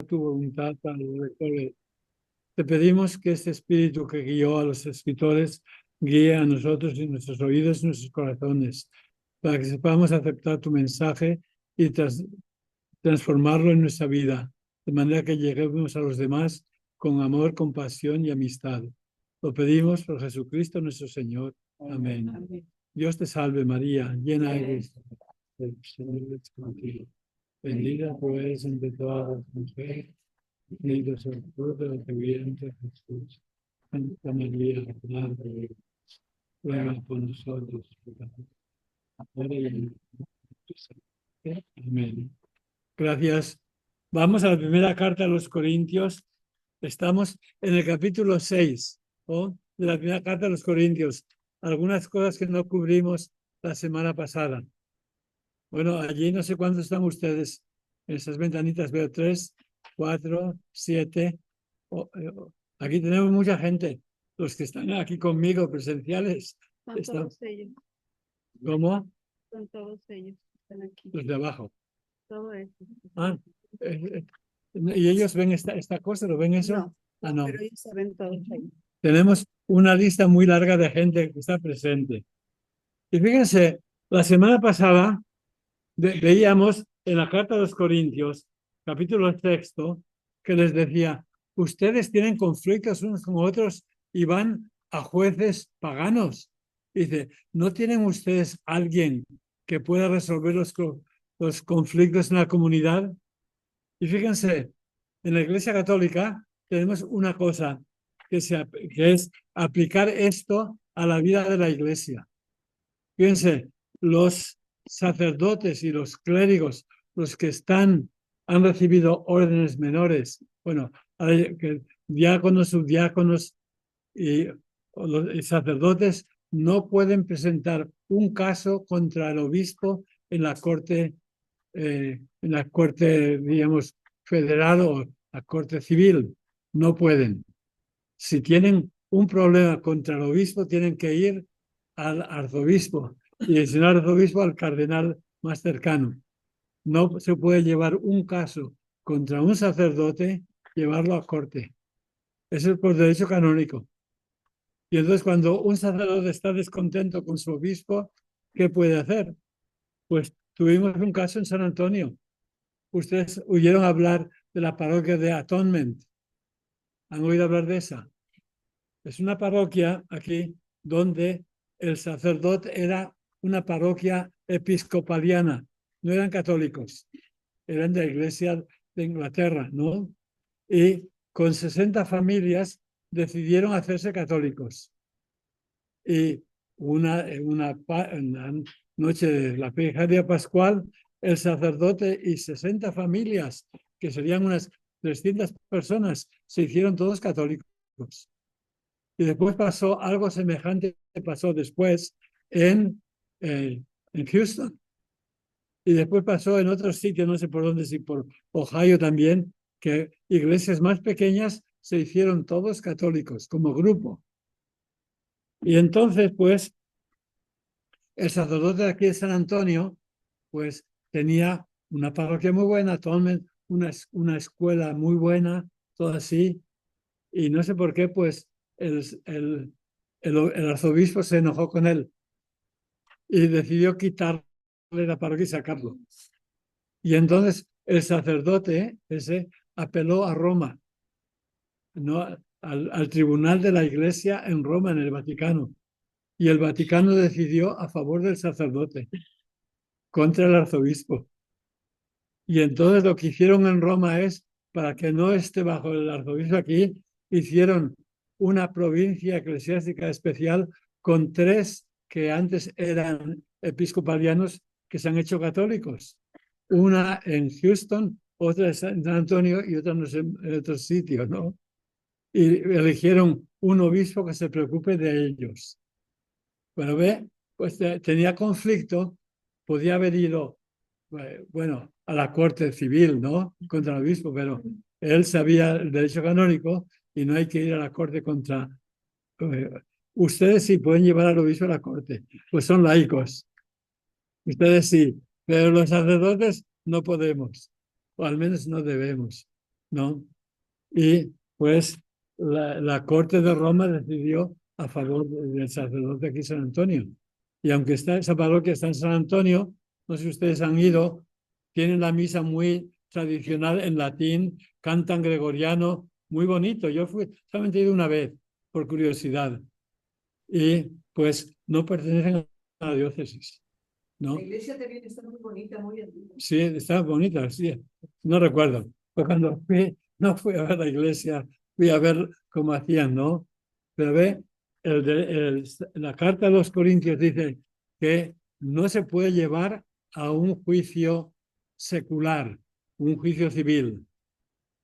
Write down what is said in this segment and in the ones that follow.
tu voluntad para los lectores. Te pedimos que este espíritu que guió a los escritores guíe a nosotros y nuestros oídos y nuestros corazones, para que sepamos aceptar tu mensaje y transformarlo en nuestra vida, de manera que lleguemos a los demás con amor, compasión y amistad. Lo pedimos por Jesucristo nuestro Señor. Amén. Amén. Dios te salve María, llena eres del Señor es contigo. Bendita tú eres entre todas las mujeres, bendito es el fruto de tu vientre Jesús. Santa María, Madre de Dios, ruega por nosotros, pecadores, ahora y en la hora de nuestra muerte. Amén. Gracias. Vamos a la primera carta a los Corintios. Estamos en el capítulo 6, ¿no?, de la primera carta a los Corintios. Algunas cosas que no cubrimos la semana pasada. Bueno, allí no sé cuántos están ustedes. En esas ventanitas veo 3, 4, 7. Aquí tenemos mucha gente. Los que están aquí conmigo presenciales. Son todos ellos. ¿Cómo? Son todos ellos que están aquí. Los de abajo. Todo eso. Ah, ¿y ellos ven esta cosa? ¿Lo ven eso? No, Ah, no. pero ellos saben todos ahí. Tenemos una lista muy larga de gente que está presente. Y fíjense, la semana pasada veíamos en la carta de los Corintios, capítulo 6, que les decía, ustedes tienen conflictos unos con otros y van a jueces paganos. Dice, ¿no tienen ustedes alguien que pueda resolver los conflictos en la comunidad? Y fíjense, en la Iglesia Católica tenemos una cosa que es aplicar esto a la vida de la Iglesia. Fíjense, los sacerdotes y los clérigos, los que han recibido órdenes menores, bueno, diáconos, subdiáconos y los sacerdotes no pueden presentar un caso contra el obispo en la corte, digamos, federal o la corte civil. No pueden. Si tienen un problema contra el obispo, tienen que ir al arzobispo y si no al arzobispo, al cardenal más cercano. No se puede llevar un caso contra un sacerdote, llevarlo a corte. Eso es por derecho canónico. Y entonces cuando un sacerdote está descontento con su obispo, ¿qué puede hacer? Pues tuvimos un caso en San Antonio. Ustedes oyeron hablar de la parroquia de Atonement. ¿Han oído hablar de esa? Es una parroquia aquí donde el sacerdote era una parroquia episcopaliana. No eran católicos, eran de la Iglesia de Inglaterra, ¿no? Y con 60 familias decidieron hacerse católicos. Y una noche de la Vigilia Pascual, el sacerdote y 60 familias, que serían unas 300 personas, se hicieron todos católicos. Y después pasó algo semejante, pasó después en Houston. Y después pasó en otros sitios, no sé por dónde, si por Ohio también, que iglesias más pequeñas se hicieron todos católicos como grupo. Y entonces, pues, el sacerdote de aquí de San Antonio, pues, tenía una parroquia muy buena, una escuela muy buena, todo así. Y no sé por qué, pues, el arzobispo se enojó con él y decidió quitarle la parroquia y sacarlo. Y entonces el sacerdote ese apeló a Roma, ¿no?, al tribunal de la Iglesia en Roma, en el Vaticano. Y el Vaticano decidió a favor del sacerdote, contra el arzobispo. Y entonces lo que hicieron en Roma es, para que no esté bajo el arzobispo aquí, hicieron una provincia eclesiástica especial con 3 que antes eran episcopalianos que se han hecho católicos. Una en Houston, otra en San Antonio y otra en otros sitios, ¿no? Y eligieron un obispo que se preocupe de ellos. Bueno, ve, pues tenía conflicto, podía haber ido, bueno, a la corte civil, ¿no?, contra el obispo, pero él sabía el derecho canónico y no hay que ir a la corte contra... ustedes sí pueden llevar al obispo a la corte, pues son laicos. Ustedes sí, pero los sacerdotes no podemos, o al menos no debemos. ¿no? Y pues la corte de Roma decidió a favor del sacerdote aquí en San Antonio. Y aunque esa parroquia está en San Antonio, no sé si ustedes han ido, tienen la misa muy tradicional en latín, cantan gregoriano, muy bonito. Yo fui, solamente he ido una vez, por curiosidad. Y pues no pertenecen a la diócesis, ¿no? La iglesia también está muy bonita, muy antigua. Sí, está bonita, sí. No recuerdo. Pues cuando fui, no fui a ver la iglesia, fui a ver cómo hacían, ¿no? Pero ve, la carta a los Corintios dice que no se puede llevar a un juicio secular, un juicio civil.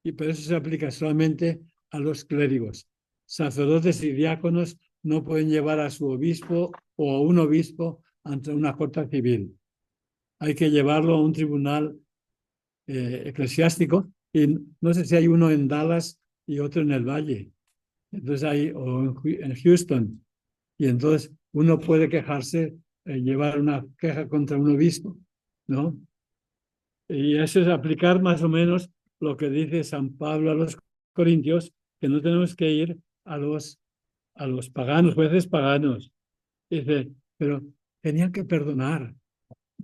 Y por eso se aplica solamente a los clérigos. Sacerdotes y diáconos no pueden llevar a su obispo o a un obispo ante una corte civil. Hay que llevarlo a un tribunal eclesiástico, y no sé si hay uno en Dallas y otro en el Valle, entonces hay, o en Houston, y entonces uno puede quejarse, llevar una queja contra un obispo, ¿no? Y eso es aplicar más o menos lo que dice San Pablo a los Corintios, que no tenemos que ir a los paganos, jueces paganos. Dice, pero tenían que perdonar,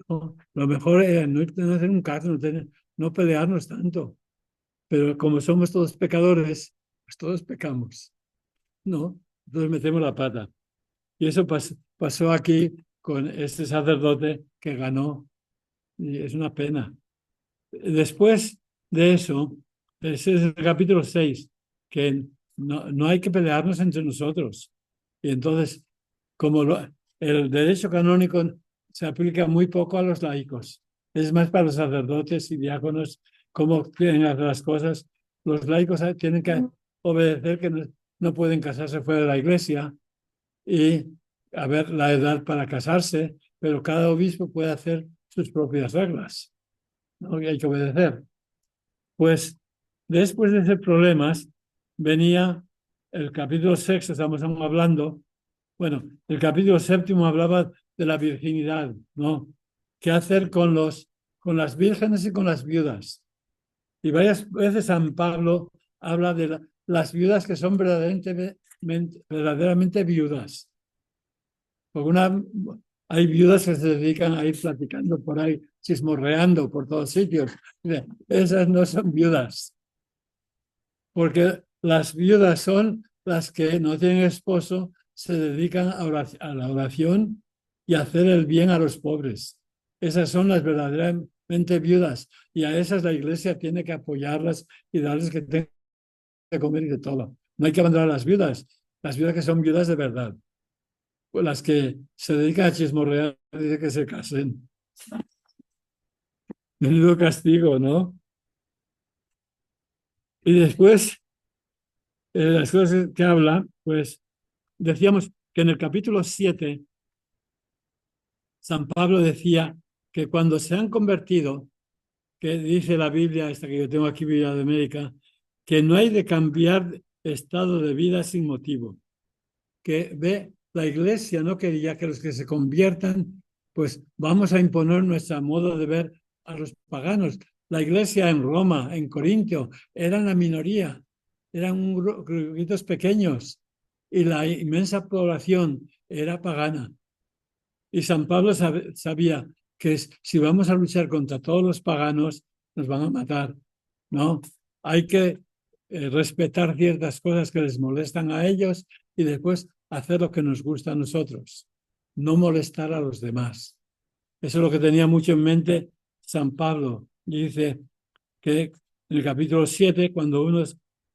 ¿no? Lo mejor era no hacer un caso, no pelearnos tanto. Pero como somos todos pecadores, pues todos pecamos, ¿no? Entonces metemos la pata. Y eso pasó aquí con este sacerdote que ganó. Y es una pena. Después de eso, ese es el capítulo 6, que no hay que pelearnos entre nosotros. Y entonces, como el derecho canónico se aplica muy poco a los laicos, es más para los sacerdotes y diáconos cómo tienen que hacer las cosas. Los laicos tienen que obedecer que no pueden casarse fuera de la iglesia y haber la edad para casarse, pero cada obispo puede hacer sus propias reglas, ¿no? Y hay que obedecer. Pues después de ese problemas venía el capítulo 6, estamos hablando. Bueno, el capítulo 7 hablaba de la virginidad, ¿no? ¿Qué hacer con las vírgenes y con las viudas? Y varias veces San Pablo habla de las viudas que son verdaderamente viudas. Porque hay viudas que se dedican a ir platicando por ahí, chismorreando por todos sitios. Esas no son viudas, porque las viudas son las que no tienen esposo, se dedican a la oración y a hacer el bien a los pobres. Esas son las verdaderamente viudas, y a esas la iglesia tiene que apoyarlas y darles que tengan de comer y de todo. No hay que abandonar a las viudas que son viudas de verdad. Pues las que se dedican a chismorrear, dice que se casen. Menudo castigo, ¿no? Y después, las cosas que habla, pues decíamos que en el capítulo 7, San Pablo decía que cuando se han convertido, que dice la Biblia, esta que yo tengo aquí, Biblia de América, que no hay de cambiar estado de vida sin motivo. Que la iglesia no quería que los que se conviertan, pues vamos a imponer nuestro modo de ver a los paganos. La iglesia en Roma, en Corintio, eran la minoría, eran grupitos pequeños, y la inmensa población era pagana. Y San Pablo sabía que si vamos a luchar contra todos los paganos, nos van a matar, ¿no? Hay que respetar ciertas cosas que les molestan a ellos y después hacer lo que nos gusta a nosotros, no molestar a los demás. Eso es lo que tenía mucho en mente San Pablo. Y dice que en el capítulo 7, cuando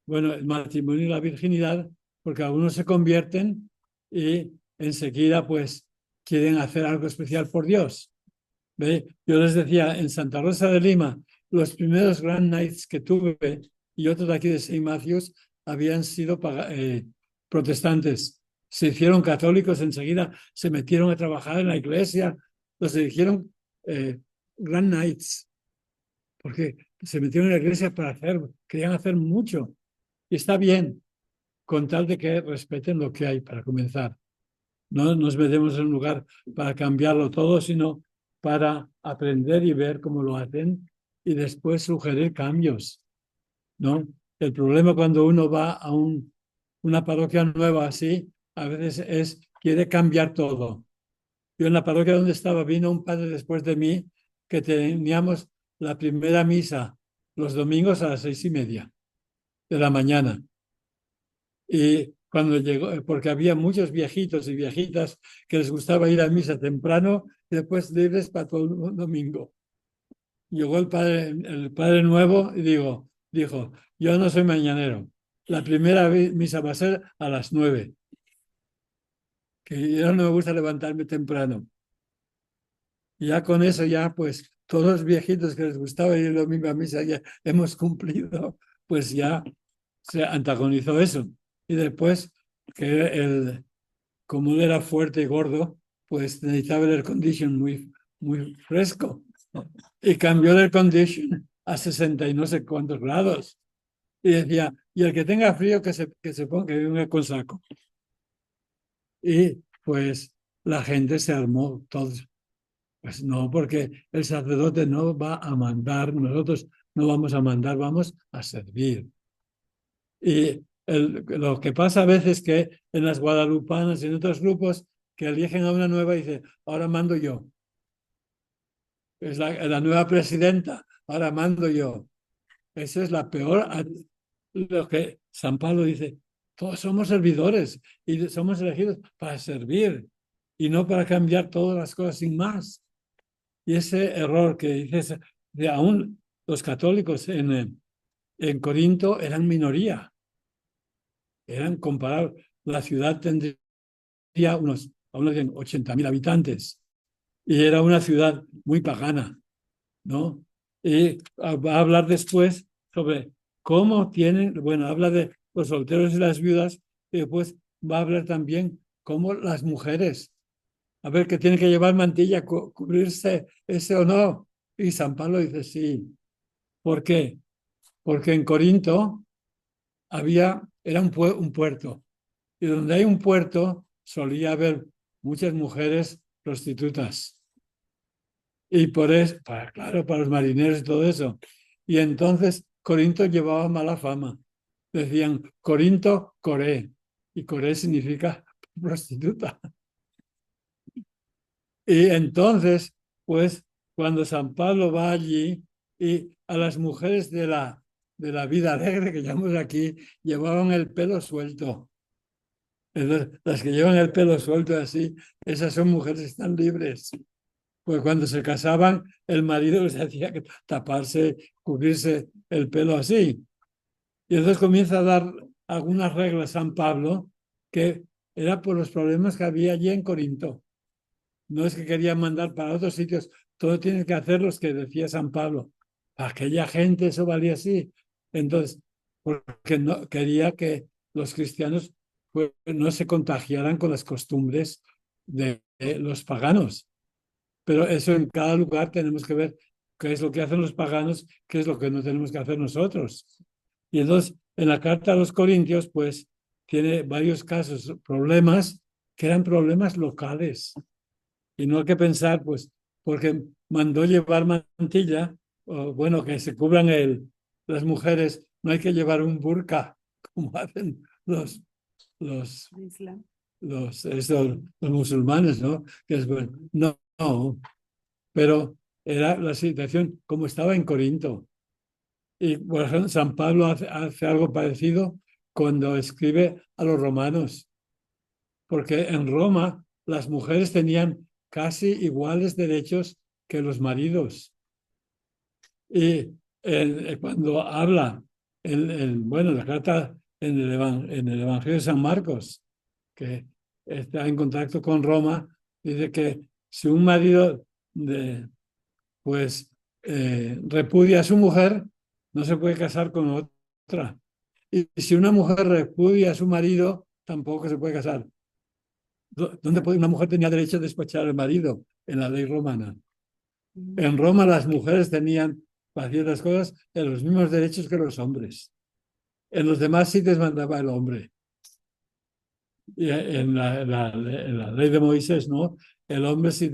el matrimonio y la virginidad, porque algunos se convierten y enseguida pues quieren hacer algo especial por Dios. ¿Ve? Yo les decía, en Santa Rosa de Lima, los primeros Grand Nights que tuve y otros de aquí de St. Matthews habían sido protestantes. Se hicieron católicos, enseguida se metieron a trabajar en la iglesia, los eligieron Grand Nights, porque se metieron en la iglesia querían hacer mucho. Y está bien, con tal de que respeten lo que hay para comenzar. No nos metemos en un lugar para cambiarlo todo, sino para aprender y ver cómo lo hacen y después sugerir cambios. ¿no? El problema cuando uno va a una parroquia nueva así, a veces quiere cambiar todo. Yo en la parroquia donde estaba vino un padre después de mí que teníamos la primera misa los domingos a las 6:30 de la mañana. Y cuando llegó, porque había muchos viejitos y viejitas que les gustaba ir a misa temprano y después libres para todo el domingo. Llegó el padre nuevo y dijo, yo no soy mañanero. La primera misa va a ser a las 9, que yo no me gusta levantarme temprano. Y ya con eso, ya pues todos los viejitos que les gustaba ir el domingo a misa, ya hemos cumplido, pues ya se antagonizó eso. Y después, como él era fuerte y gordo, pues necesitaba el air condition muy fresco. Y cambió el air condition a 60 y no sé cuántos grados. Y decía, y el que tenga frío que se ponga, que venga con saco. Y pues la gente se armó todos. Pues no, porque el sacerdote no va a mandar, nosotros no vamos a mandar, vamos a servir. Y lo que pasa a veces que en las guadalupanas y en otros grupos que eligen a una nueva y dice, ahora mando yo. Es la nueva presidenta, ahora mando yo. Esa es la peor. Lo que San Pablo dice, todos somos servidores y somos elegidos para servir y no para cambiar todas las cosas sin más. Y ese error que dices, de aún los católicos en Corinto eran minoría, eran comparados. La ciudad tendría unos 80.000 habitantes y era una ciudad muy pagana, ¿no? Y va a hablar después sobre cómo tienen, bueno, habla de los solteros y las viudas y después va a hablar también cómo las mujeres, a ver, que tienen que llevar mantilla, cubrirse ese o no. Y San Pablo dice sí. ¿Por qué? Porque en Corinto era un puerto. Y donde hay un puerto solía haber muchas mujeres prostitutas. Y por eso, claro, para los marineros y todo eso. Y entonces Corinto llevaba mala fama. Decían Corinto, Coré. Y Coré significa prostituta. Y entonces, pues, cuando San Pablo va allí y a las mujeres de la vida alegre que llamamos aquí, llevaban el pelo suelto. Entonces, las que llevan el pelo suelto así, esas son mujeres que están libres. Pues cuando se casaban, el marido les hacía que taparse, cubrirse el pelo así. Y entonces comienza a dar algunas reglas San Pablo que era por los problemas que había allí en Corinto. No es que querían mandar para otros sitios, todo tienen que hacer los que decía San Pablo. Para aquella gente eso valía así. Entonces, porque no quería que los cristianos pues, no se contagiaran con las costumbres de los paganos. Pero eso en cada lugar tenemos que ver qué es lo que hacen los paganos, qué es lo que no tenemos que hacer nosotros. Y entonces, en la carta a los Corintios, pues, tiene varios casos, problemas que eran problemas locales. Y no hay que pensar, pues, porque mandó llevar mantilla, o bueno, que se cubran las mujeres, no hay que llevar un burka, como hacen los, Islam. los musulmanes, ¿no? Que es bueno. No, no, pero era la situación como estaba en Corinto. Y por ejemplo, San Pablo hace algo parecido cuando escribe a los romanos, porque en Roma las mujeres tenían casi iguales derechos que los maridos. Y cuando habla, bueno, la carta en el Evangelio de San Marcos, que está en contacto con Roma, dice que si un marido pues repudia a su mujer, no se puede casar con otra. Y si una mujer repudia a su marido, tampoco se puede casar. ¿Dónde una mujer tenía derecho a despachar al marido? En la ley romana. En Roma las mujeres tenían, para ciertas cosas, los mismos derechos que los hombres. En los demás sitios mandaba el hombre. Y en la ley de Moisés, ¿no? El hombre, si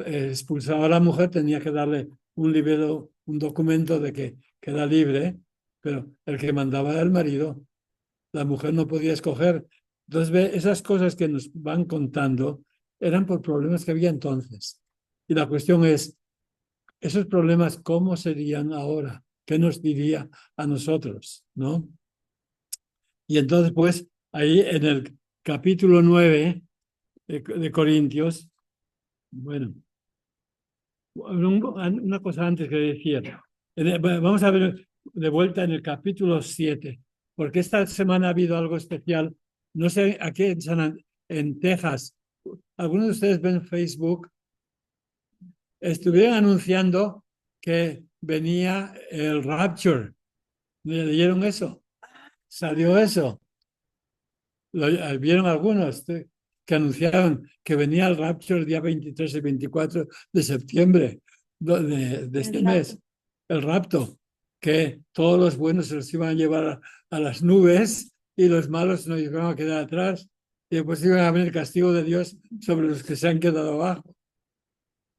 expulsaba a la mujer, tenía que darle un documento de que queda libre, pero el que mandaba era el marido. La mujer no podía escoger. Entonces, ve, esas cosas que nos van contando eran por problemas que había entonces. Y la cuestión es, esos problemas, ¿cómo serían ahora? ¿Qué nos diría a nosotros? ¿No? Y entonces, pues, ahí en el capítulo 9 de Corintios, bueno, una cosa antes que decía. Vamos a ver de vuelta en el capítulo 7, porque esta semana ha habido algo especial. No sé, aquí en Texas, algunos de ustedes ven Facebook, estuvieron anunciando que venía el Rapture. ¿Leyeron eso? ¿Salió eso? Vieron algunos que anunciaron que venía el Rapture el día 23 y 24 de septiembre de este mes. El rapto, que todos los buenos se los iban a llevar a las nubes y los malos nos iban a quedar atrás y después iban a haber el castigo de Dios sobre los que se han quedado abajo.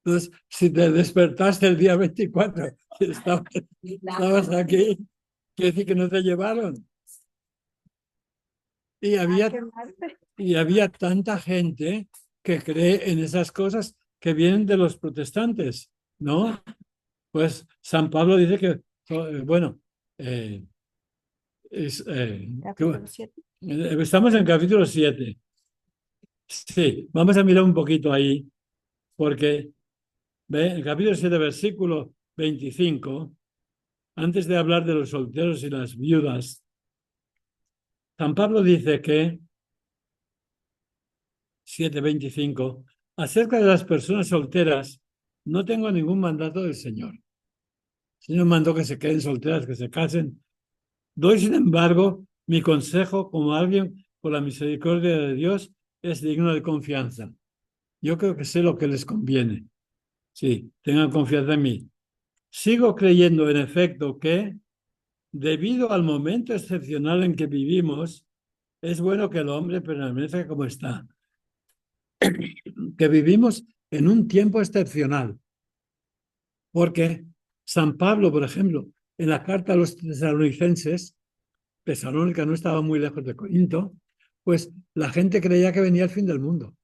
Entonces, si te despertaste el día 24 y estabas aquí, quiere decir que no te llevaron. Y había tanta gente que cree en esas cosas que vienen de los protestantes, ¿no? Pues San Pablo dice que, bueno, estamos en capítulo 7. Sí, vamos a mirar un poquito ahí, porque ¿ve? El capítulo 7, versículo 25, antes de hablar de los solteros y las viudas, San Pablo dice que 7:25, acerca de las personas solteras, no tengo ningún mandato del Señor. El Señor mandó que se queden solteras, que se casen. Doy, sin embargo, mi consejo como alguien por la misericordia de Dios es digno de confianza. Yo creo que sé lo que les conviene. Sí, tengan confianza en mí. Sigo creyendo, en efecto, que debido al momento excepcional en que vivimos, es bueno que el hombre permanezca como está. Que vivimos en un tiempo excepcional. Porque San Pablo, por ejemplo, en la carta a los tesalonicenses, Tesalónica no estaba muy lejos de Corinto, pues la gente creía que venía el fin del mundo.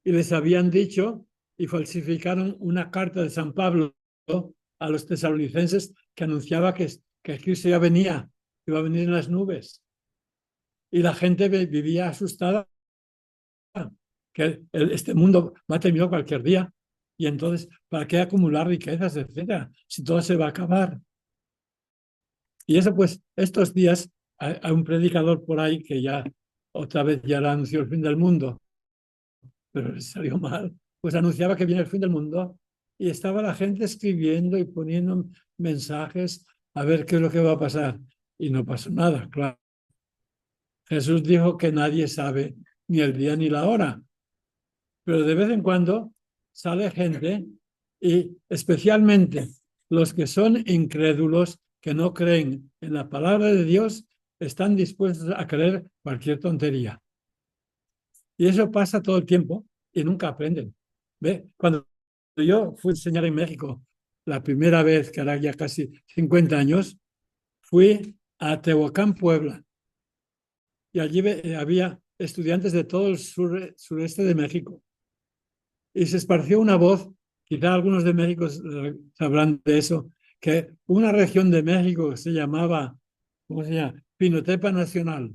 Y les habían dicho y falsificaron una carta de San Pablo a los tesalonicenses que anunciaba que Cristo ya venía, iba a venir en las nubes. Y la gente vivía asustada, que este mundo va a terminar cualquier día. Y entonces, ¿para qué acumular riquezas, etcétera? Si todo se va a acabar. Y eso, pues, estos días hay un predicador por ahí que ya otra vez ya anunció el fin del mundo, pero le salió mal. Pues anunciaba que viene el fin del mundo y estaba la gente escribiendo y poniendo mensajes a ver qué es lo que va a pasar. Y no pasó nada, claro. Jesús dijo que nadie sabe ni el día ni la hora, pero de vez en cuando sale gente y especialmente los que son incrédulos, que no creen en la palabra de Dios, están dispuestos a creer cualquier tontería. Y eso pasa todo el tiempo y nunca aprenden. ¿Ve? Cuando yo fui a enseñar en México la primera vez, que hará ya casi 50 años, fui a Tehuacán, Puebla. Y allí había estudiantes de todo el sureste de México. Y se esparció una voz, quizá algunos de México sabrán de eso, que una región de México que se llamaba, ¿cómo se llama? Pinotepa Nacional.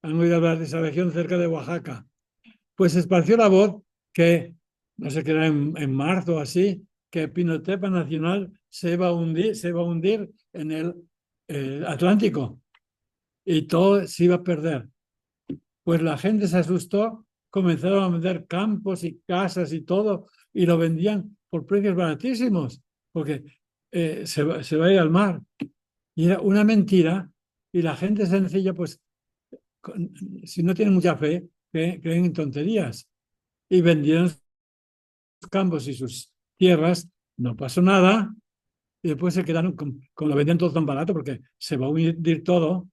Han oído hablar de esa región cerca de Oaxaca. Pues se esparció la voz que, no sé qué era en marzo o así, que Pinotepa Nacional se iba a hundir en el Atlántico y todo se iba a perder. Pues la gente se asustó, comenzaron a vender campos y casas y todo, y lo vendían por precios baratísimos, porque se va a ir al mar. Y era una mentira, y la gente sencilla, pues, si no tienen mucha fe, creen en tonterías. Y vendieron sus campos y sus tierras, no pasó nada, y después se quedaron, como lo vendían todo tan barato, porque se va a hundir todo,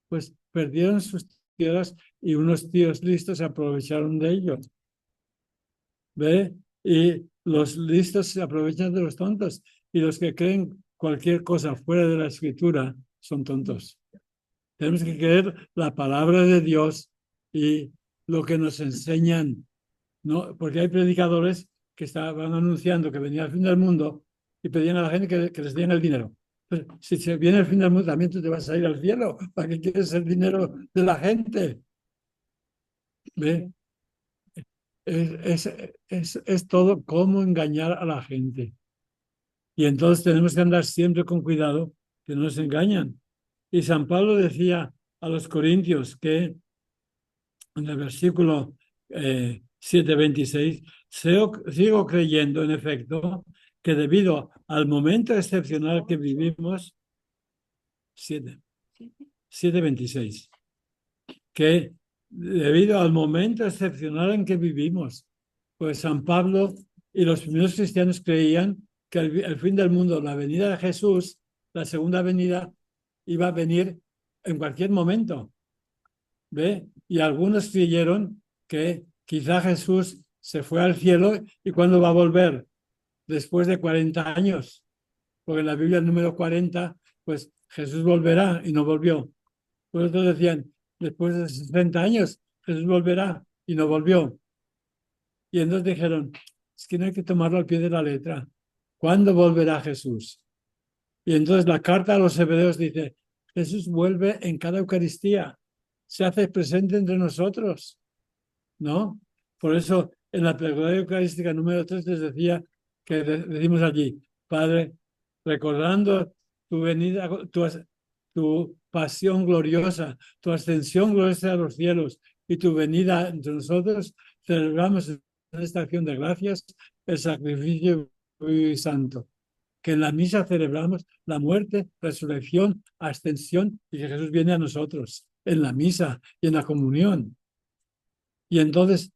pues perdieron sus tierras y unos tíos listos se aprovecharon de ellos. ¿Ve? Y los listos se aprovechan de los tontos y los que creen cualquier cosa fuera de la Escritura son tontos. Tenemos que creer la palabra de Dios y lo que nos enseñan, ¿no? Porque hay predicadores que estaban anunciando que venía el fin del mundo y pedían a la gente que les dieran el dinero. Pues, si se viene el fin del mundo, también tú te vas a ir al cielo. ¿Para qué quieres el dinero de la gente? ¿Ve? Es todo cómo engañar a la gente. Y entonces tenemos que andar siempre con cuidado que no nos engañan. Y San Pablo decía a los corintios que en el versículo 7:26, sigo creyendo, en efecto, que debido al momento excepcional que vivimos, 7:26, que debido al momento excepcional en que vivimos, pues San Pablo y los primeros cristianos creían que el fin del mundo, la venida de Jesús, la segunda venida, iba a venir en cualquier momento. ¿Ve? Y algunos creyeron que quizá Jesús se fue al cielo y cuándo va a volver, después de 40 años, porque en la Biblia el número 40, pues Jesús volverá y no volvió. Pues otros decían, después de 60 años, Jesús volverá y no volvió. Y entonces dijeron, es que no hay que tomarlo al pie de la letra. ¿Cuándo volverá Jesús? Y entonces la carta a los hebreos dice, Jesús vuelve en cada Eucaristía, se hace presente entre nosotros, ¿no? Por eso en la plegaria eucarística número 3 les decía que decimos allí, Padre, recordando tu venida, tu pasión gloriosa, tu ascensión gloriosa a los cielos y tu venida entre nosotros, celebramos en esta acción de gracias el sacrificio y santo, que en la misa celebramos la muerte, resurrección, ascensión y que Jesús viene a nosotros en la misa y en la comunión. Y entonces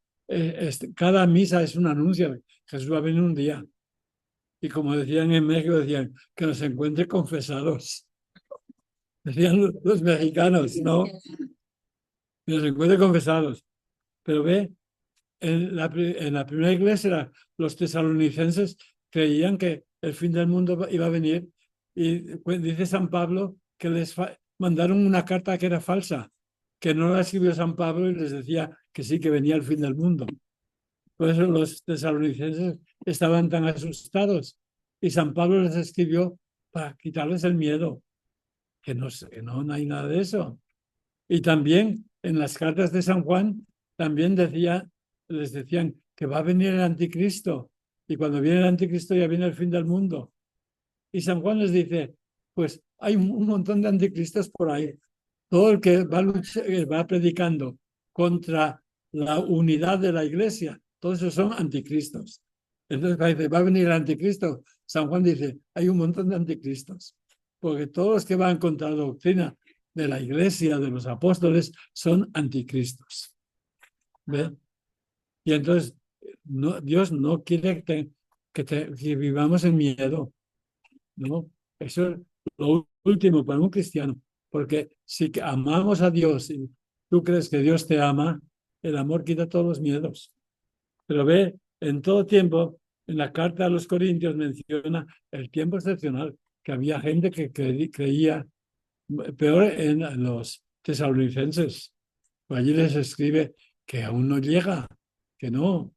cada misa es un anuncio. Jesús va a venir un día. Y como decían en México, decían que nos encuentre confesados. Decían los mexicanos, ¿no? Que nos encuentre confesados. Pero ve, en la primera iglesia, los tesalonicenses creían que el fin del mundo iba a venir. Y dice San Pablo que les mandaron una carta que era falsa, que no la escribió San Pablo y les decía que sí, que venía el fin del mundo. Por eso los tesalonicenses estaban tan asustados. Y San Pablo les escribió para quitarles el miedo, que no hay nada de eso. Y también en las cartas de San Juan, también les decían que va a venir el anticristo. Y cuando viene el anticristo ya viene el fin del mundo. Y San Juan les dice, pues hay un montón de anticristos por ahí. Todo el que va predicando contra la unidad de la iglesia, todos esos son anticristos. Entonces dice, va a venir el anticristo. San Juan dice, hay un montón de anticristos. Porque todos los que van contra la doctrina de la iglesia, de los apóstoles, son anticristos. ¿Ve? Y entonces Dios no quiere que vivamos en miedo, ¿no? Eso es lo último para un cristiano, porque si amamos a Dios y tú crees que Dios te ama, el amor quita todos los miedos. Pero ve, en todo tiempo, en la carta a los Corintios menciona el tiempo excepcional, que había gente que creía, peor en los tesalonicenses. Allí les escribe que aún no llega, que no.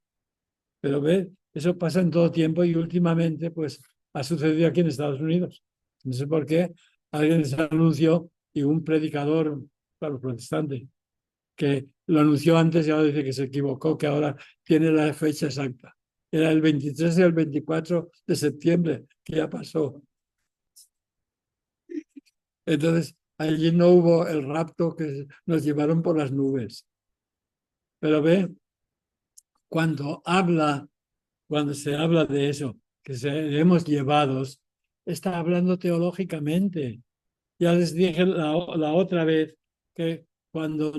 Pero ve, eso pasa en todo tiempo y últimamente pues ha sucedido aquí en Estados Unidos. No sé por qué alguien se anunció y un predicador, claro, protestante, que lo anunció antes y ahora dice que se equivocó, que ahora tiene la fecha exacta. Era el 23 y el 24 de septiembre, que ya pasó. Entonces, allí no hubo el rapto que nos llevaron por las nubes. Pero ve, cuando se habla de eso, que seremos llevados, está hablando teológicamente. Ya les dije la otra vez que cuando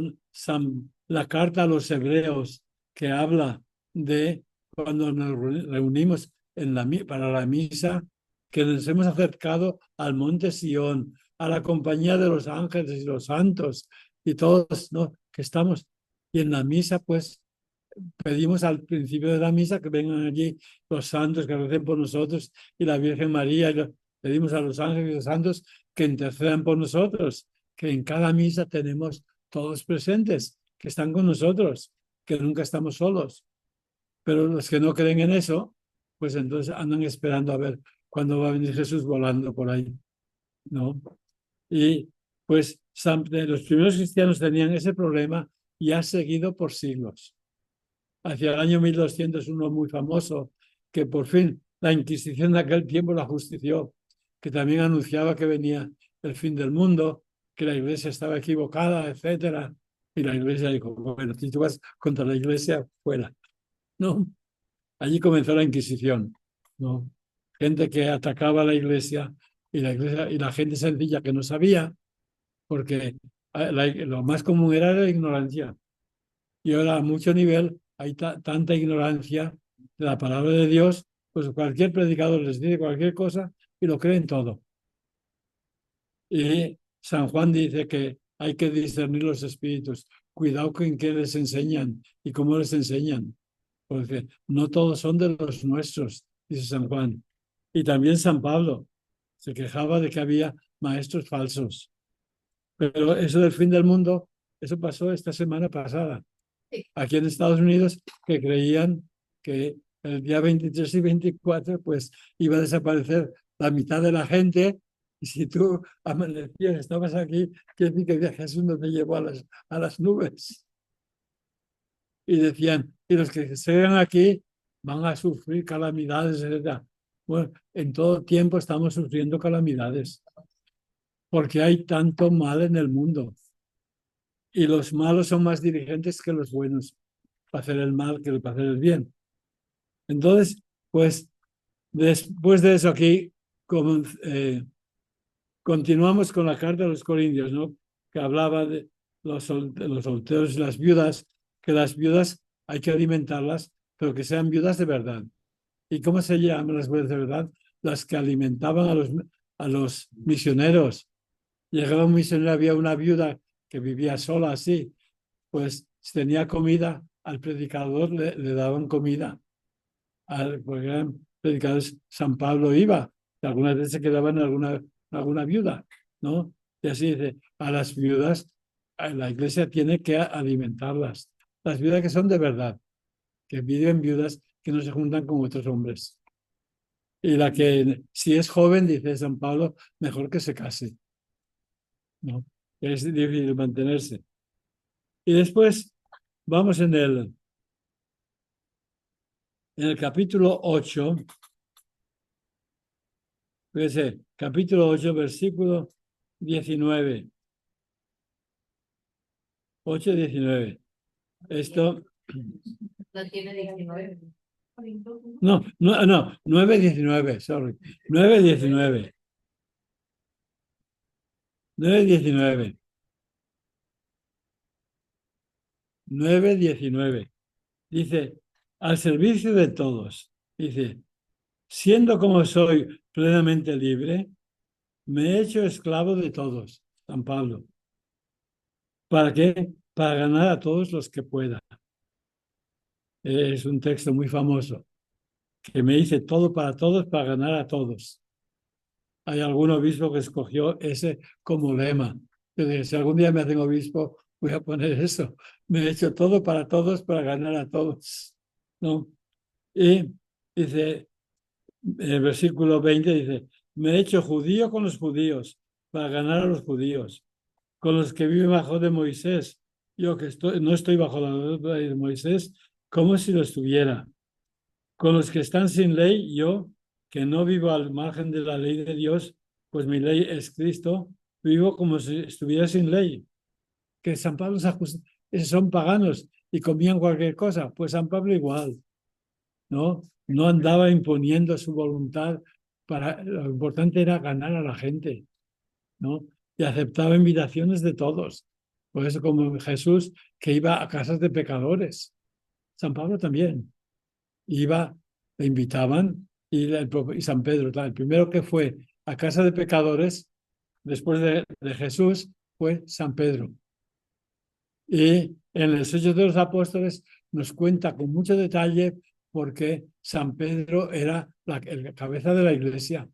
la carta a los hebreos que habla de cuando nos reunimos para la misa, que nos hemos acercado al monte Sión, a la compañía de los ángeles y los santos y todos, ¿no? Que estamos. Y en la misa, pues, pedimos al principio de la misa que vengan allí los santos que recen por nosotros y la Virgen María pedimos a los ángeles y los santos que intercedan por nosotros, que en cada misa tenemos todos presentes, que están con nosotros, que nunca estamos solos. Pero los que no creen en eso, pues entonces andan esperando a ver cuándo va a venir Jesús volando por ahí, ¿no? Y pues los primeros cristianos tenían ese problema y ha seguido por siglos. Hacia el año 1200, uno muy famoso, que por fin la Inquisición de aquel tiempo la justició, que también anunciaba que venía el fin del mundo, que la Iglesia estaba equivocada, etcétera. Y la Iglesia dijo, bueno, si tú vas contra la Iglesia, fuera. ¿No? Allí comenzó la Inquisición, ¿no? Gente que atacaba a la Iglesia y la gente sencilla que no sabía, porque lo más común era la ignorancia. Y ahora a mucho nivel hay tanta ignorancia de la palabra de Dios, pues cualquier predicador les dice cualquier cosa y lo creen todo. Y San Juan dice que hay que discernir los espíritus. Cuidado con qué les enseñan y cómo les enseñan, porque no todos son de los nuestros, dice San Juan. Y también San Pablo se quejaba de que había maestros falsos. Pero eso del fin del mundo, eso pasó esta semana pasada. Aquí en Estados Unidos, que creían que el día 23 y 24 pues iba a desaparecer la mitad de la gente, y si tú amanecías, estabas aquí, quiere decir que Jesús no te llevó a las nubes. Y decían, y los que se quedan aquí van a sufrir calamidades, etc. Bueno, en todo tiempo estamos sufriendo calamidades, porque hay tanto mal en el mundo. Y los malos son más dirigentes que los buenos para hacer el mal que para hacer el bien. Entonces, pues, después de eso aquí, continuamos con la carta de los Corintios, ¿no? Que hablaba de los solteros y las viudas, que las viudas hay que alimentarlas, pero que sean viudas de verdad. ¿Y cómo se llaman las viudas de verdad? Las que alimentaban a los misioneros. Llegaba un misionero, había una viuda que vivía sola así, pues si tenía comida, al predicador le daban comida. Porque eran predicadores, San Pablo iba, y algunas veces se quedaban alguna viuda, ¿no? Y así dice, a las viudas, la iglesia tiene que alimentarlas. Las viudas que son de verdad, que viven viudas, que no se juntan con otros hombres. Y la que, si es joven, dice San Pablo, mejor que se case, ¿no? Es difícil mantenerse. Y después vamos en el capítulo 8, fíjese, capítulo 8, versículo 19. 8:19. Esto. No tiene 19. No, 9:19, sorry. 9:19. 9:19. 9:19. Dice, al servicio de todos. Dice, siendo como soy plenamente libre, me he hecho esclavo de todos. San Pablo. ¿Para qué? Para ganar a todos los que pueda. Es un texto muy famoso, que me dice todo para todos, para ganar a todos. Hay algún obispo que escogió ese como lema. Yo dije, si algún día me hacen obispo, voy a poner eso. Me he hecho todo para todos, para ganar a todos, ¿no? Y dice, en el versículo 20 dice, me he hecho judío con los judíos, para ganar a los judíos. Con los que viven bajo de Moisés, yo que no estoy bajo la ley de Moisés, como si lo estuviera. Con los que están sin ley, yo, que no vivo al margen de la ley de Dios, pues mi ley es Cristo, vivo como si estuviera sin ley. Que San Pablo son paganos y comían cualquier cosa, pues San Pablo igual, ¿no? No andaba imponiendo su voluntad, lo importante era ganar a la gente, ¿no? Y aceptaba invitaciones de todos. Por eso como Jesús, que iba a casas de pecadores. San Pablo también iba, le invitaban, y San Pedro, el primero que fue a casa de pecadores después de Jesús fue San Pedro. Y en los Hechos de los Apóstoles nos cuenta con mucho detalle por qué San Pedro era la cabeza de la iglesia.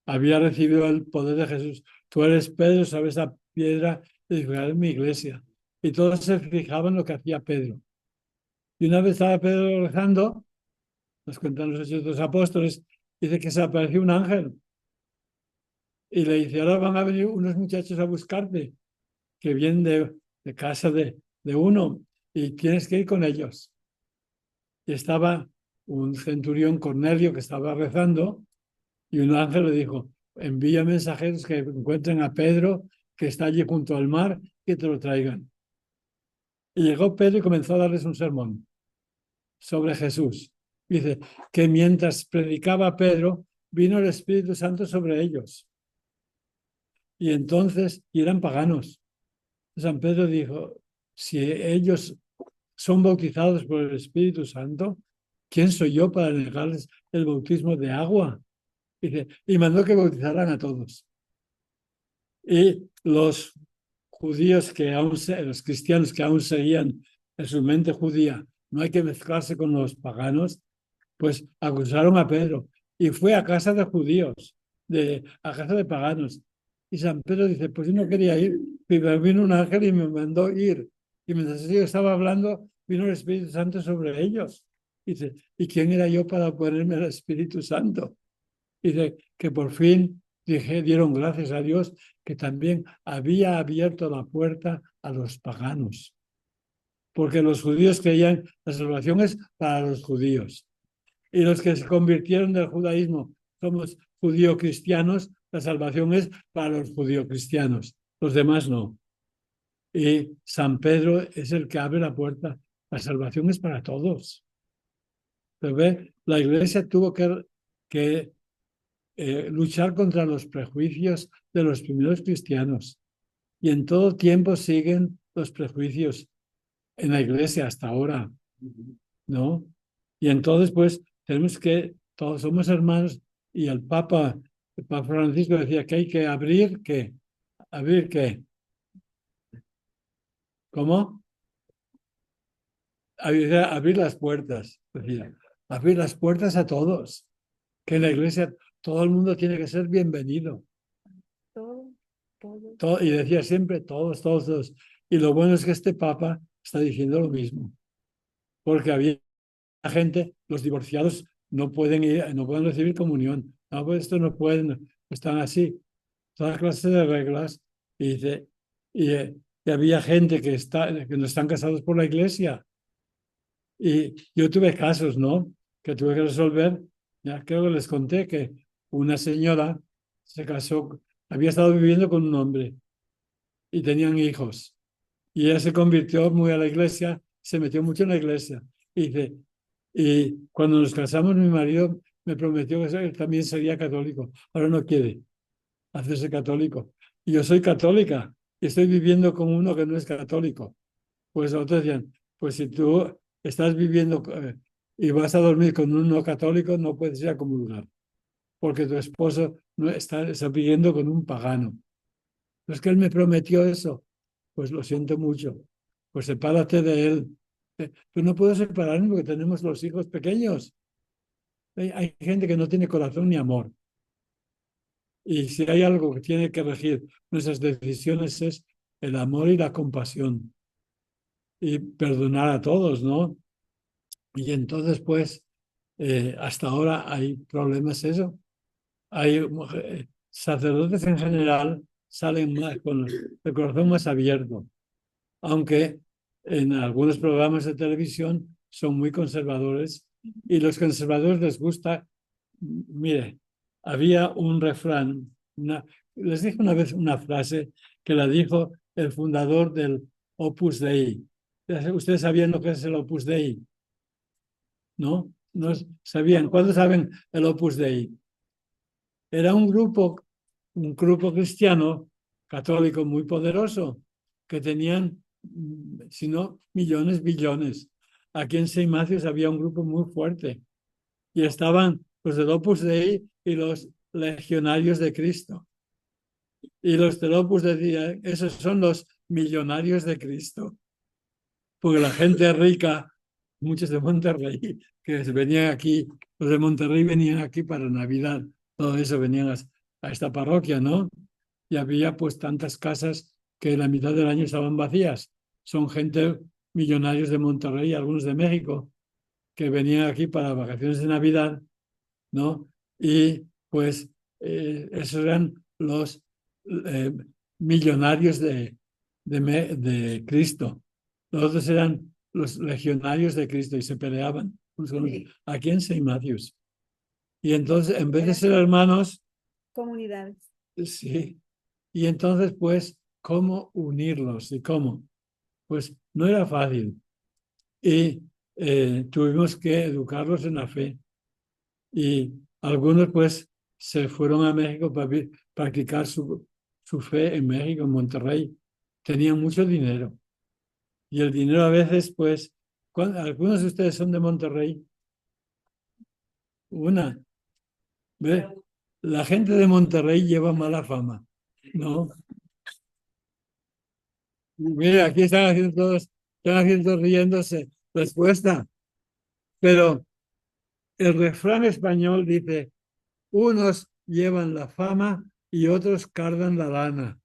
había recibido el poder de Jesús. Tú eres Pedro, sabes la piedra de edificar mi iglesia. Y todos se fijaban en lo que hacía Pedro. Y una vez estaba Pedro rezando, nos cuentan los Hechos de los Apóstoles, dice que se apareció un ángel y le dice, ahora van a venir unos muchachos a buscarte, que vienen de casa de uno, y tienes que ir con ellos. Y estaba un centurión, Cornelio, que estaba rezando, y un ángel le dijo, envía mensajeros que encuentren a Pedro, que está allí junto al mar, que te lo traigan. Y llegó Pedro y comenzó a darles un sermón sobre Jesús. Dice que mientras predicaba Pedro, vino el Espíritu Santo sobre ellos. Y entonces, y eran paganos. San Pedro dijo, si ellos son bautizados por el Espíritu Santo, ¿quién soy yo para negarles el bautismo de agua? Dice, y mandó que bautizaran a todos. Y los judíos que aún, los cristianos que aún seguían en su mente judía, no hay que mezclarse con los paganos, pues acusaron a Pedro y fue a casa de judíos, a casa de paganos. Y San Pedro dice, pues yo no quería ir, pero vino un ángel y me mandó ir. Y mientras yo estaba hablando, vino el Espíritu Santo sobre ellos. Dice, ¿y quién era yo para ponerme el Espíritu Santo? Dice que por fin dieron gracias a Dios que también había abierto la puerta a los paganos. Porque los judíos creían la salvación es para los judíos. Y los que se convirtieron del judaísmo somos judío-cristianos, la salvación es para los judío-cristianos, los demás no. Y San Pedro es el que abre la puerta, la salvación es para todos. Pero ve, la iglesia tuvo que luchar contra los prejuicios de los primeros cristianos y en todo tiempo siguen los prejuicios en la iglesia hasta ahora, ¿no? Y entonces, pues, tenemos que, todos somos hermanos y el Papa Francisco decía que hay que abrir, ¿qué? ¿Abrir qué? ¿Cómo? Abrir las puertas, decía. Abrir las puertas a todos. Que en la iglesia todo el mundo tiene que ser bienvenido. Y decía siempre todos, todos, todos. Y lo bueno es que este Papa está diciendo lo mismo. Porque había gente, los divorciados no pueden ir, no pueden recibir comunión. No, pues esto no pueden, están así. Toda clase de reglas. Y dice, y había gente que no están casados por la iglesia. Y yo tuve casos, ¿no? Que tuve que resolver. Ya creo que les conté que una señora se casó, había estado viviendo con un hombre y tenían hijos. Y ella se convirtió muy a la iglesia, se metió mucho en la iglesia. Y dice, y cuando nos casamos, mi marido me prometió que él también sería católico. Ahora no quiere hacerse católico. Y yo soy católica y estoy viviendo con uno que no es católico. Pues otros decían, pues si tú estás viviendo y vas a dormir con un no católico, no puedes ir a comulgar, porque tu esposo no está viviendo con un pagano. Pero es que él me prometió eso. Pues lo siento mucho. Pues sepárate de él. Pero no puedo separarme porque tenemos los hijos pequeños. Hay gente que no tiene corazón ni amor. Y si hay algo que tiene que regir nuestras decisiones es el amor y la compasión. Y perdonar a todos, ¿no? Y entonces, pues, hasta ahora hay problemas eso. Hay sacerdotes en general salen más con el corazón más abierto, aunque en algunos programas de televisión son muy conservadores y los conservadores les gusta, mire, había un refrán, les dije una vez una frase que la dijo el fundador del Opus Dei. ¿Ustedes sabían lo que es el Opus Dei? ¿No? No sabían. ¿Cuándo saben el Opus Dei? Era un grupo cristiano católico muy poderoso que tenían, si no, millones, billones. Aquí en St. Matthews había un grupo muy fuerte y estaban los del Opus Dei y los legionarios de Cristo. Y los del Opus decían, esos son los millonarios de Cristo. Porque la gente rica, muchos de Monterrey, que venían aquí, los de Monterrey venían aquí para Navidad, todo eso venían a esta parroquia, ¿no? Y había pues tantas casas que la mitad del año estaban vacías. Son gente, millonarios de Monterrey, algunos de México, que venían aquí para vacaciones de Navidad, ¿no? Y pues esos eran los millonarios de Cristo. Los otros eran los legionarios de Cristo y se peleaban aquí en St. Matthews. Y entonces, en vez de ser hermanos, Comunidades. sí. Y entonces, pues, ¿cómo unirlos? ¿Y cómo? Pues no era fácil. Y tuvimos que educarlos en la fe. Y algunos, pues, se fueron a México para practicar su fe en México, en Monterrey. Tenían mucho dinero. Y el dinero a veces, pues, algunos de ustedes son de Monterrey. Una, ¿ve? La gente de Monterrey lleva mala fama, ¿no? Mira, aquí están haciendo todos riéndose. Respuesta. Pero el refrán español dice, unos llevan la fama y otros cargan la lana.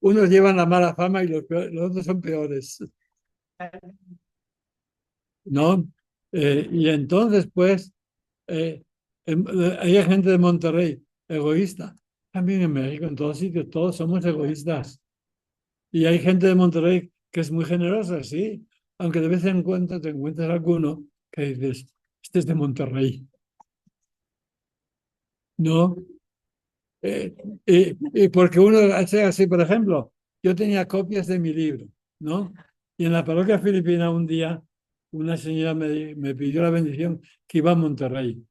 Unos llevan la mala fama y los otros son peores, ¿no? Y entonces, pues, hay gente de Monterrey egoísta. También en México, en todos sitios, todos somos egoístas. Y hay gente de Monterrey que es muy generosa, sí, aunque de vez en cuando te encuentras alguno que dices, este es de Monterrey. No, y porque uno hace así, por ejemplo, yo tenía copias de mi libro, ¿no? Y en la parroquia filipina un día una señora me pidió la bendición que iba a Monterrey.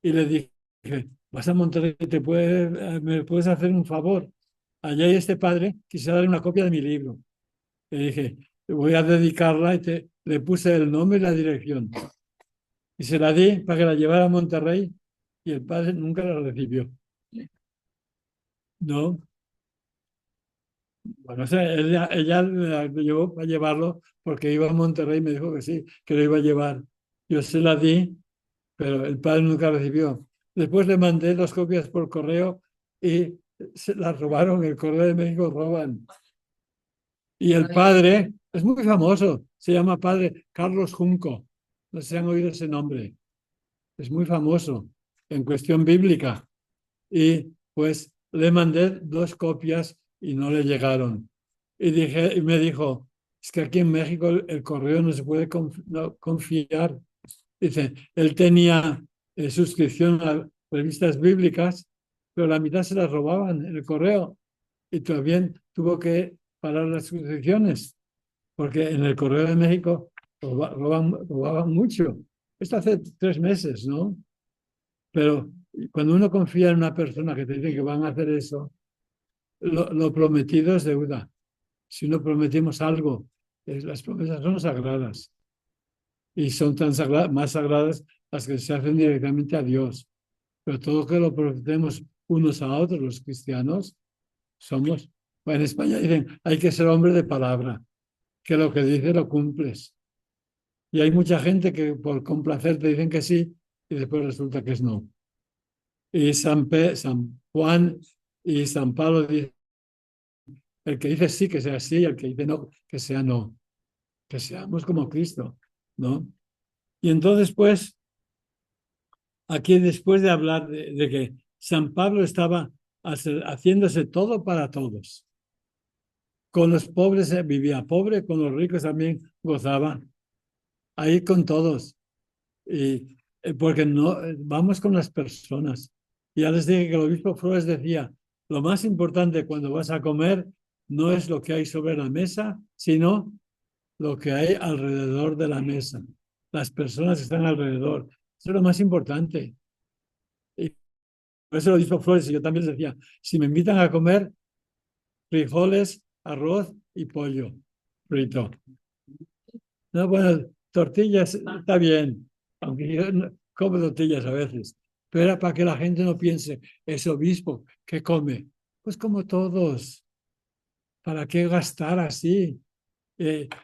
Y le dije, vas a Monterrey, ¿me puedes hacer un favor? Allá hay este padre, quisiera darle una copia de mi libro. Le dije, voy a dedicarla y le puse el nombre y la dirección. Y se la di para que la llevara a Monterrey y el padre nunca la recibió. No, bueno, o sea, ella la llevó para llevarlo porque iba a Monterrey y me dijo que sí, que lo iba a llevar. Yo se la di, pero el padre nunca recibió. Después le mandé las copias por correo y se las robaron. El Correo de México roban. Y el padre es muy famoso, se llama padre Carlos Junco. No sé si han oído ese nombre. Es muy famoso en cuestión bíblica. Y pues le mandé 2 copias y no le llegaron. Y me dijo, es que aquí en México el correo no se puede confiar. Dice, él tenía suscripción a revistas bíblicas, pero la mitad se las robaban en el correo y también tuvo que parar las suscripciones, porque en el Correo de México robaban mucho. Esto hace 3 meses, ¿no? Pero cuando uno confía en una persona que te dice que van a hacer eso, lo prometido es deuda. Si no prometimos algo, las promesas son sagradas y son tan más sagradas las que se hacen directamente a Dios. Pero todo que lo prometemos unos a otros, los cristianos, somos, bueno, en España dicen, hay que ser hombre de palabra, que lo que dice lo cumples. Y hay mucha gente que por complacer te dicen que sí y después resulta que es no. Y San Juan y San Pablo dicen, el que dice sí, que sea sí, y el que dice no, que sea no. Que seamos como Cristo, ¿no? Y entonces, pues, aquí después de hablar de que San Pablo estaba haciéndose todo para todos. Con los pobres vivía pobre, con los ricos también gozaba. Ahí con todos. Y, porque no, vamos con las personas. Ya les dije que el obispo Flores decía, lo más importante cuando vas a comer no es lo que hay sobre la mesa, sino lo que hay alrededor de la mesa. Las personas que están alrededor. Eso es lo más importante. Y por eso el obispo Flores y yo también les decía, si me invitan a comer, frijoles, arroz y pollo frito. No, bueno, tortillas está bien, aunque yo no como tortillas a veces, pero era para que la gente no piense, ese obispo, ¿qué come? Pues como todos, ¿para qué gastar así?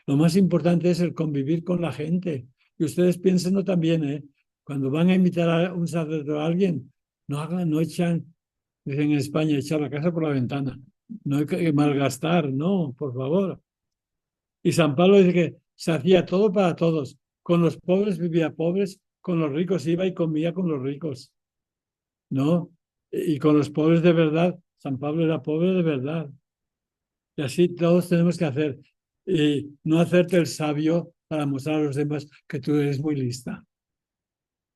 Lo más importante es el convivir con la gente. Y ustedes piénsenlo también, ¿eh? Cuando van a invitar a un sacerdote a alguien, no echan, dicen en España, echar la casa por la ventana. No hay que malgastar, no, por favor. Y San Pablo dice que se hacía todo para todos. Con los pobres vivía pobres, con los ricos iba y comía con los ricos, ¿no? Y con los pobres de verdad, San Pablo era pobre de verdad. Y así todos tenemos que hacer. Y no hacerte el sabio para mostrar a los demás que tú eres muy lista,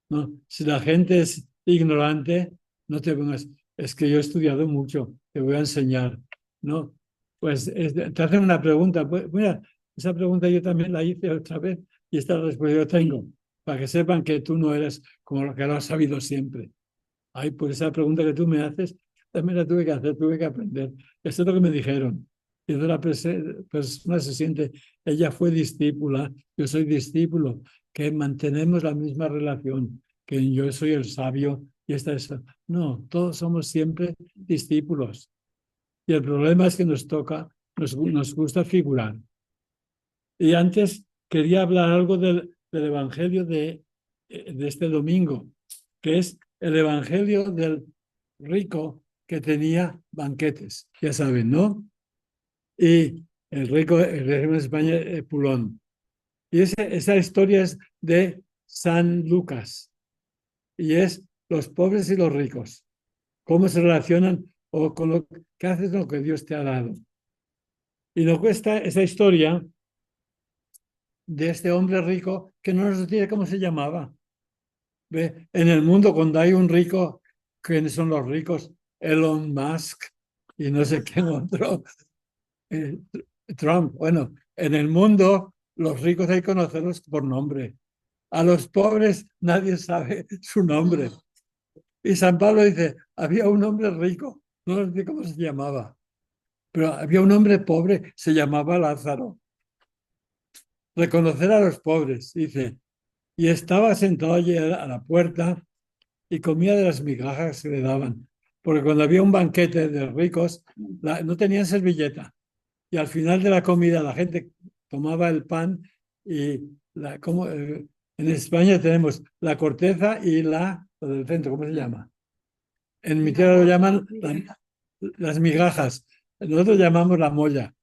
¿no? Si la gente es ignorante, no te pongas, es que yo he estudiado mucho, te voy a enseñar, ¿no? Pues te hacen una pregunta, pues, mira, esa pregunta yo también la hice otra vez y esta respuesta yo tengo, para que sepan que tú no eres como lo que lo has sabido siempre. Ay, pues esa pregunta que tú me haces, también la tuve que hacer, tuve que aprender. Esto es lo que me dijeron. Y entonces la persona se siente, ella fue discípula, yo soy discípulo, que mantenemos la misma relación, que yo soy el sabio y esta es... No, todos somos siempre discípulos. Y el problema es que nos toca, nos gusta figurar. Y antes quería hablar algo del Evangelio de este domingo, que es el Evangelio del rico que tenía banquetes, ya saben, ¿no? Y el rico, el régimen de España, Pulón. Y esa historia es de San Lucas, y es los pobres y los ricos, cómo se relacionan o con lo que haces lo que Dios te ha dado. Y nos cuesta esa historia de este hombre rico que no nos dice cómo se llamaba. ¿Ve? En el mundo, cuando hay un rico, ¿quiénes son los ricos? Elon Musk y no sé quién otro. Eh, Trump. Bueno, en el mundo, los ricos hay que conocerlos por nombre. A los pobres nadie sabe su nombre. Y San Pablo dice, había un hombre rico, no sé cómo se llamaba, pero había un hombre pobre, se llamaba Lázaro. Reconocer a los pobres, dice, y estaba sentado allí a la puerta y comía de las migajas que le daban. Porque cuando había un banquete de ricos, no tenían servilleta. Y al final de la comida la gente tomaba el pan y en España tenemos la corteza y lo del centro, ¿cómo se llama? En mi tierra lo llaman las migajas. Nosotros llamamos la molla.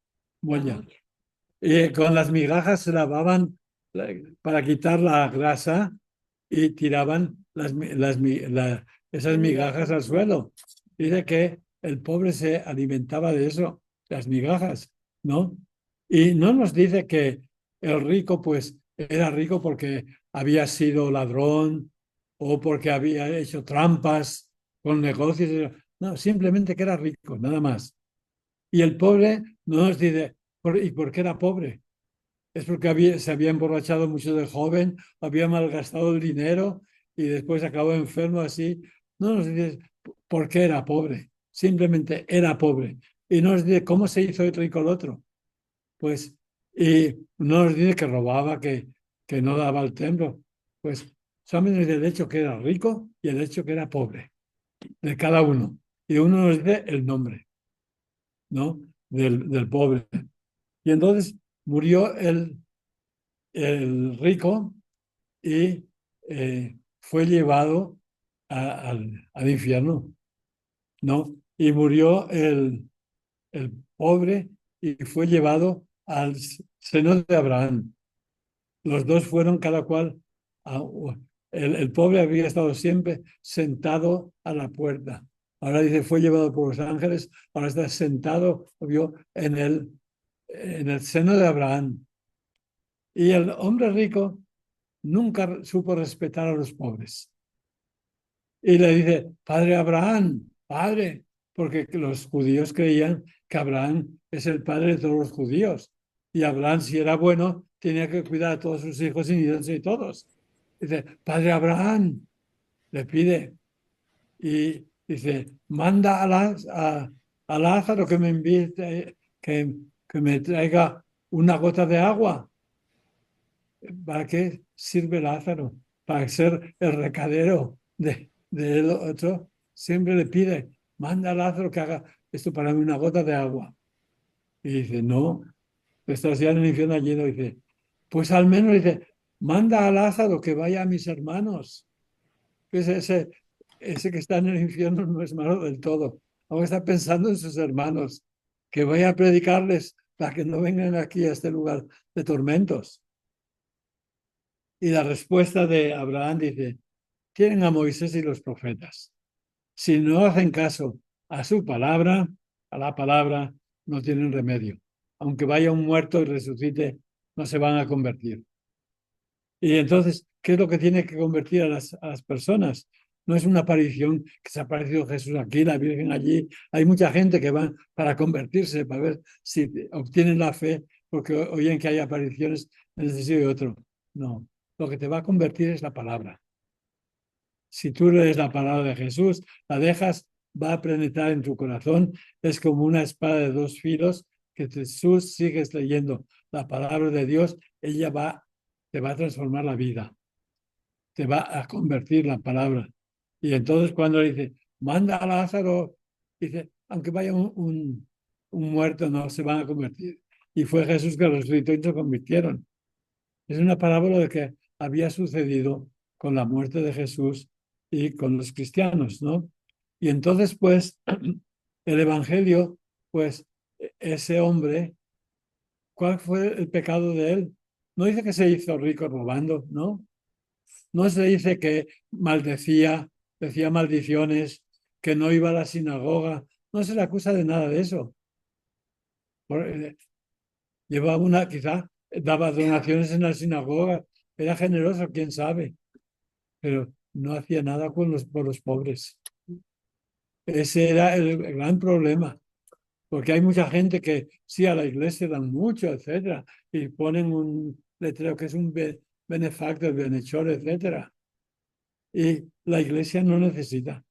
Y con las migajas se lavaban para quitar la grasa y tiraban esas migajas al suelo. Dice que el pobre se alimentaba de eso, las migajas, ¿no? Y no nos dice que el rico, pues, era rico porque había sido ladrón o porque había hecho trampas con negocios. No, simplemente que era rico, nada más. Y el pobre no nos dice, ¿y por qué era pobre? Es porque se había emborrachado mucho de joven, había malgastado el dinero y después acabó enfermo así. No nos dice por qué era pobre, simplemente era pobre. Y no nos dice cómo se hizo rico el otro. Pues, y no nos dice que robaba, que no daba el templo. Pues solamente nos dice el hecho que era rico y el hecho que era pobre, de cada uno. Y uno nos dice el nombre, ¿no? Del pobre. Y entonces murió el rico y fue llevado al infierno, ¿no? Y murió el pobre y fue llevado al seno de Abraham. Los dos fueron cada cual, a, el pobre había estado siempre sentado a la puerta. Ahora dice, fue llevado por los ángeles, ahora está sentado, obvio, en el seno de Abraham. Y el hombre rico nunca supo respetar a los pobres. Y le dice, padre Abraham, padre, porque los judíos creían que Abraham es el padre de todos los judíos. Y Abraham, si era bueno, tenía que cuidar a todos sus hijos y nietos y todos. Dice, padre Abraham, le pide. Y dice, manda a Lázaro que me invite, que me traiga una gota de agua. ¿Para qué sirve Lázaro? Para ser el recadero del otro. Siempre le pide, manda a Lázaro que haga esto para mí, una gota de agua. Y dice, no, estás ya en el infierno lleno. Dice, pues al menos dice, manda a Lázaro que vaya a mis hermanos. Que es ese ese que está en el infierno no es malo del todo. Ahora está pensando en sus hermanos, que vaya a predicarles para que no vengan aquí a este lugar de tormentos. Y la respuesta de Abraham dice, tienen a Moisés y los profetas. Si no hacen caso a su palabra, a la palabra, no tienen remedio. Aunque vaya un muerto y resucite, no se van a convertir. Y entonces, ¿qué es lo que tiene que convertir a las personas? No es una aparición que se ha aparecido Jesús aquí, la Virgen allí. Hay mucha gente que va para convertirse, para ver si obtienen la fe, porque oyen que hay apariciones en este sitio y otro. No, lo que te va a convertir es la palabra. Si tú lees la palabra de Jesús, la dejas, va a penetrar en tu corazón. Es como una espada de dos filos que Jesús sigues leyendo la palabra de Dios, ella te va a transformar la vida, te va a convertir la palabra. Y entonces cuando dice, manda a Lázaro, dice, aunque vaya un muerto, no se van a convertir. Y fue Jesús que resucitó y se convirtieron. Es una parábola de que había sucedido con la muerte de Jesús y con los cristianos, ¿no? Y entonces, pues, el Evangelio, pues, ese hombre, ¿cuál fue el pecado de él? No dice que se hizo rico robando, ¿no? No se dice que maldecía, decía maldiciones, que no iba a la sinagoga. No se le acusa de nada de eso. Llevaba quizá daba donaciones en la sinagoga, era generoso, quién sabe, pero no hacía nada por los pobres. Ese era el gran problema, porque hay mucha gente que sí a la iglesia dan mucho, etcétera, y ponen un letrero que es un benefactor, bienhechor, etcétera. Y la iglesia no necesita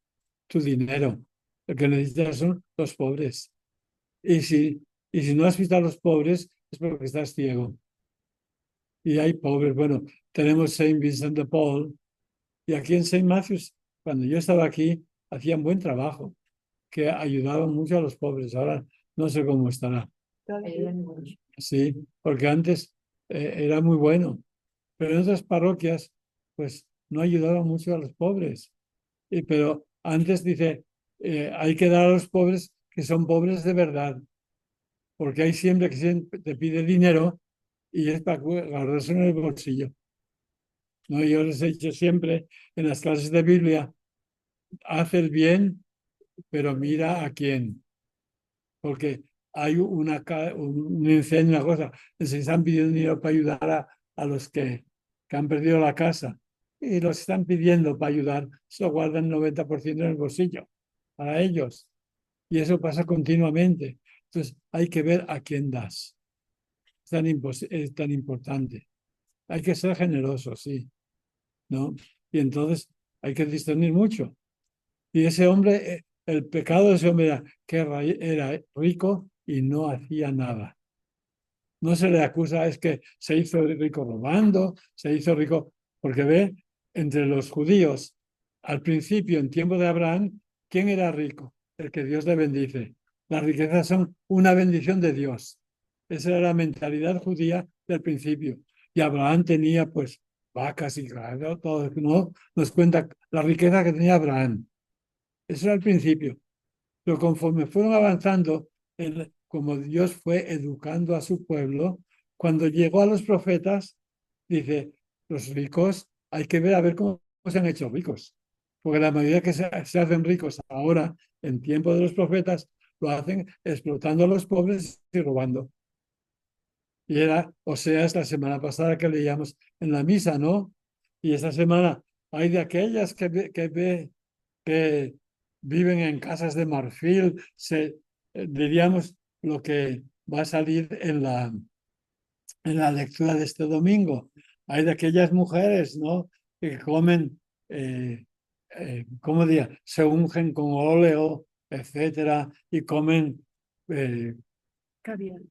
tu dinero, lo que necesita son los pobres. Y si no has visto a los pobres es porque estás ciego. Y hay pobres. Bueno, tenemos Saint Vincent de Paul y aquí en Saint Matthews, cuando yo estaba aquí, hacían buen trabajo, que ayudaban mucho a los pobres. Ahora no sé cómo estará. Sí, porque antes era muy bueno, pero en otras parroquias, pues no ayudaban mucho a los pobres. Pero antes dice, hay que dar a los pobres que son pobres de verdad, porque hay siempre que siempre te pide dinero y es para guardarse en el bolsillo. ¿No? Yo les he dicho siempre en las clases de Biblia, haz el bien, pero mira a quién, porque hay un incendio, una cosa, se están pidiendo dinero para ayudar a los que han perdido la casa y los están pidiendo para ayudar, se lo guardan el 90% en el bolsillo para ellos y eso pasa continuamente. Entonces hay que ver a quién das. Es tan importante. Hay que ser generoso, sí, ¿no? Y entonces hay que discernir mucho. Y ese hombre, el pecado de ese hombre era que era rico y no hacía nada. No se le acusa, es que se hizo rico robando, se hizo rico, porque ve, entre los judíos, al principio, en tiempo de Abraham, ¿quién era rico? El que Dios le bendice. Las riquezas son una bendición de Dios. Esa era la mentalidad judía del principio. Y Abraham tenía, pues, vacas y ganado, todo, ¿no? Nos cuenta la riqueza que tenía Abraham. Eso era el principio. Pero conforme fueron avanzando, como Dios fue educando a su pueblo, cuando llegó a los profetas, dice, los ricos, hay que ver a ver cómo se han hecho ricos. Porque la mayoría que se hacen ricos ahora, en tiempo de los profetas, lo hacen explotando a los pobres y robando. Y era, o sea, es la semana pasada que leíamos en la misa, ¿no? Y esta semana hay de aquellas que viven en casas de marfil, diríamos lo que va a salir en la lectura de este domingo. Hay de aquellas mujeres, ¿no? Que comen, ¿cómo diría? Se ungen con óleo, etcétera, y comen, Caviar.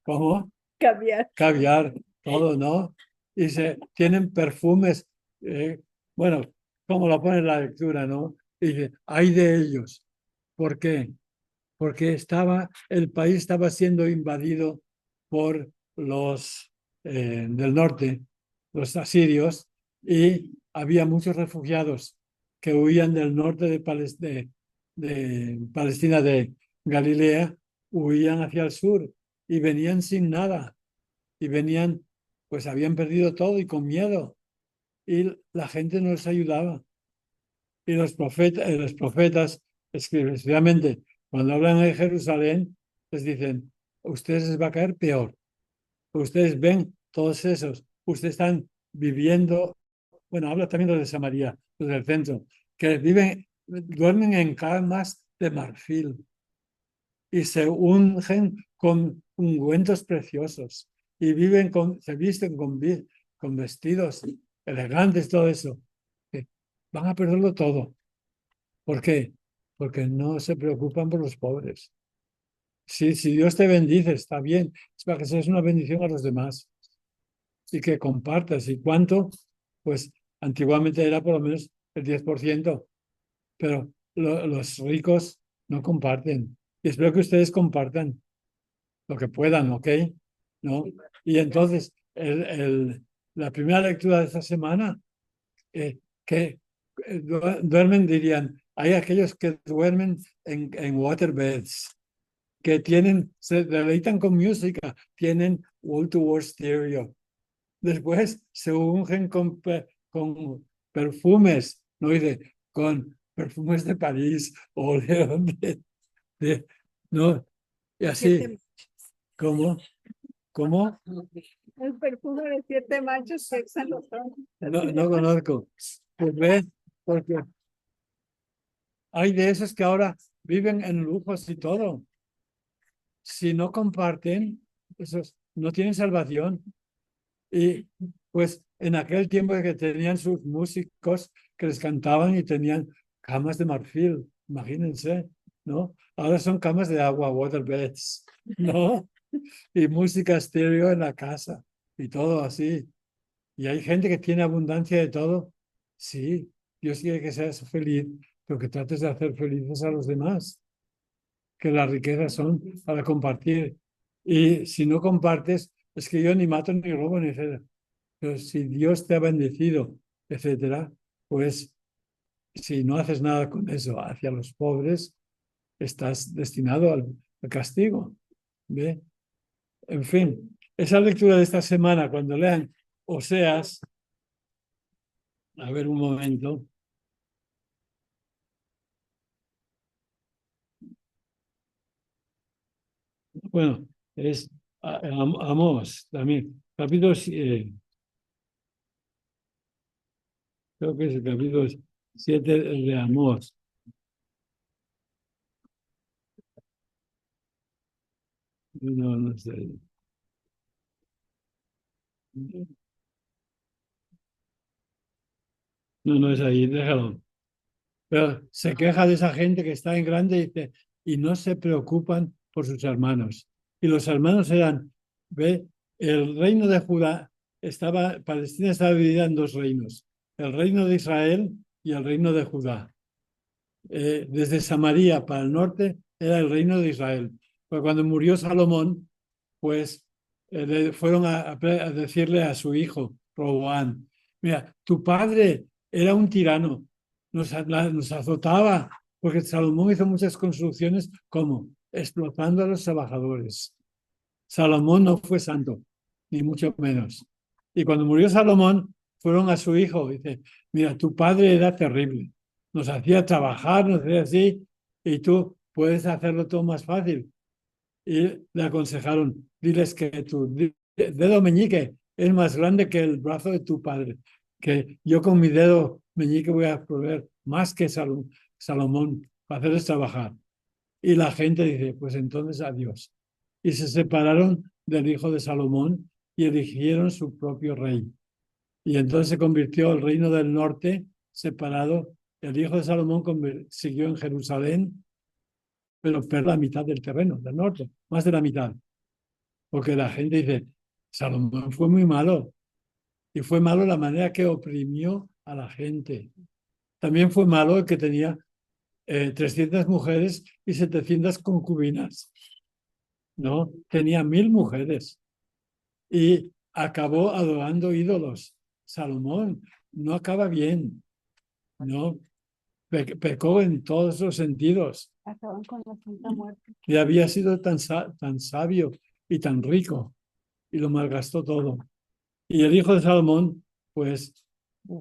¿cómo? Caviar. Caviar, todo, ¿no? Y tienen perfumes, eh, bueno, como lo pone en la lectura, ¿no? Y dice, hay de ellos. ¿Por qué? Porque el país estaba siendo invadido por los del norte, los asirios, y había muchos refugiados que huían del norte de Palestina, de Galilea, huían hacia el sur y venían sin nada. Y venían, pues habían perdido todo y con miedo. Y la gente no les ayudaba. Y los profetas, especialmente cuando hablan de Jerusalén, les dicen, a ustedes les va a caer peor. Ustedes ven todos esos, ustedes están viviendo, bueno, habla también los de Samaria, los del centro, que duermen en camas de marfil y se ungen con ungüentos preciosos y se visten con vestidos elegantes, todo eso. Van a perderlo todo. ¿Por qué? Porque no se preocupan por los pobres. Si Dios te bendice, está bien, es para que seas una bendición a los demás y que compartas. ¿Y cuánto? Pues antiguamente era por lo menos el 10%, pero los ricos no comparten. Y espero que ustedes compartan lo que puedan, ¿ok? ¿No? Y entonces, la primera lectura de esta semana, que duermen, dirían, hay aquellos que duermen en waterbeds, que se deleitan con música, tienen wall-to-wall stereo. Después se ungen con perfumes, no dice, con perfumes de París o no, y así, ¿cómo? ¿Cómo? El perfume de 7 machos sexan los hombres. No conozco. Pues ves, porque hay de esos que ahora viven en lujos y todo. Si no comparten, esos no tienen salvación. Y pues en aquel tiempo que tenían sus músicos que les cantaban y tenían camas de marfil, imagínense, ¿no? Ahora son camas de agua, waterbeds, ¿no? Y música estéreo en la casa y todo así. Y hay gente que tiene abundancia de todo. Sí, Dios quiere que seas feliz, pero que trates de hacer felices a los demás, que las riquezas son para compartir. Y si no compartes, es que yo ni mato, ni robo, ni etcétera. Pero si Dios te ha bendecido, etcétera, pues si no haces nada con eso hacia los pobres, estás destinado al castigo. ¿Ve? En fin, esa lectura de esta semana, cuando lean Oseas, a ver un momento. Bueno, es Amós también. Capítulo, creo que es el capítulo 7 de Amós. No sé. No es ahí, déjalo. Pero se queja de esa gente que está en grande y dice, y no se preocupan por sus hermanos. Y los hermanos eran, ve, el reino de Judá Palestina estaba dividida en dos reinos, el reino de Israel y el reino de Judá. Desde Samaria para el norte era el reino de Israel. Pero cuando murió Salomón, pues fueron a decirle a su hijo, Roboán, mira, tu padre era un tirano, nos azotaba, porque Salomón hizo muchas construcciones como explotando a los trabajadores. Salomón no fue santo, ni mucho menos. Y cuando murió Salomón, fueron a su hijo, dice, mira, tu padre era terrible, nos hacía trabajar, nos hacía así, y tú puedes hacerlo todo más fácil. Y le aconsejaron, diles que tu dedo meñique es más grande que el brazo de tu padre, que yo con mi dedo meñique voy a proveer más que Salomón para hacerles trabajar. Y la gente dice, pues entonces adiós. Y se separaron del hijo de Salomón y eligieron su propio rey. Y entonces se convirtió el reino del norte separado. El hijo de Salomón siguió en Jerusalén, pero perdió la mitad del terreno del norte, más de la mitad. Porque la gente dice, Salomón fue muy malo. Y fue malo la manera que oprimió a la gente. También fue malo el que tenía 300 mujeres y 700 concubinas. ¿No? Tenía 1000 mujeres y acabó adorando ídolos. Salomón no acaba bien, ¿no? pecó en todos los sentidos. Acaban con la Santa Muerte. Y había sido tan sabio y tan rico y lo malgastó todo. Y el hijo de Salomón, pues,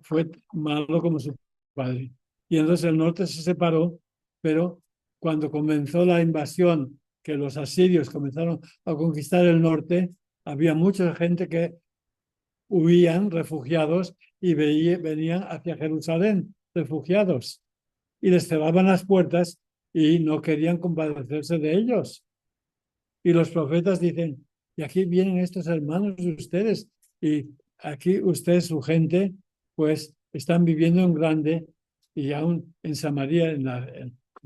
fue malo como su padre. Y entonces el norte se separó, pero cuando comenzó la invasión, que los asirios comenzaron a conquistar el norte, había mucha gente que huían refugiados y venían hacia Jerusalén refugiados. Y les cerraban las puertas y no querían compadecerse de ellos. Y los profetas dicen, y aquí vienen estos hermanos de ustedes, y aquí ustedes, su gente, pues están viviendo en grande, y aún en Samaria,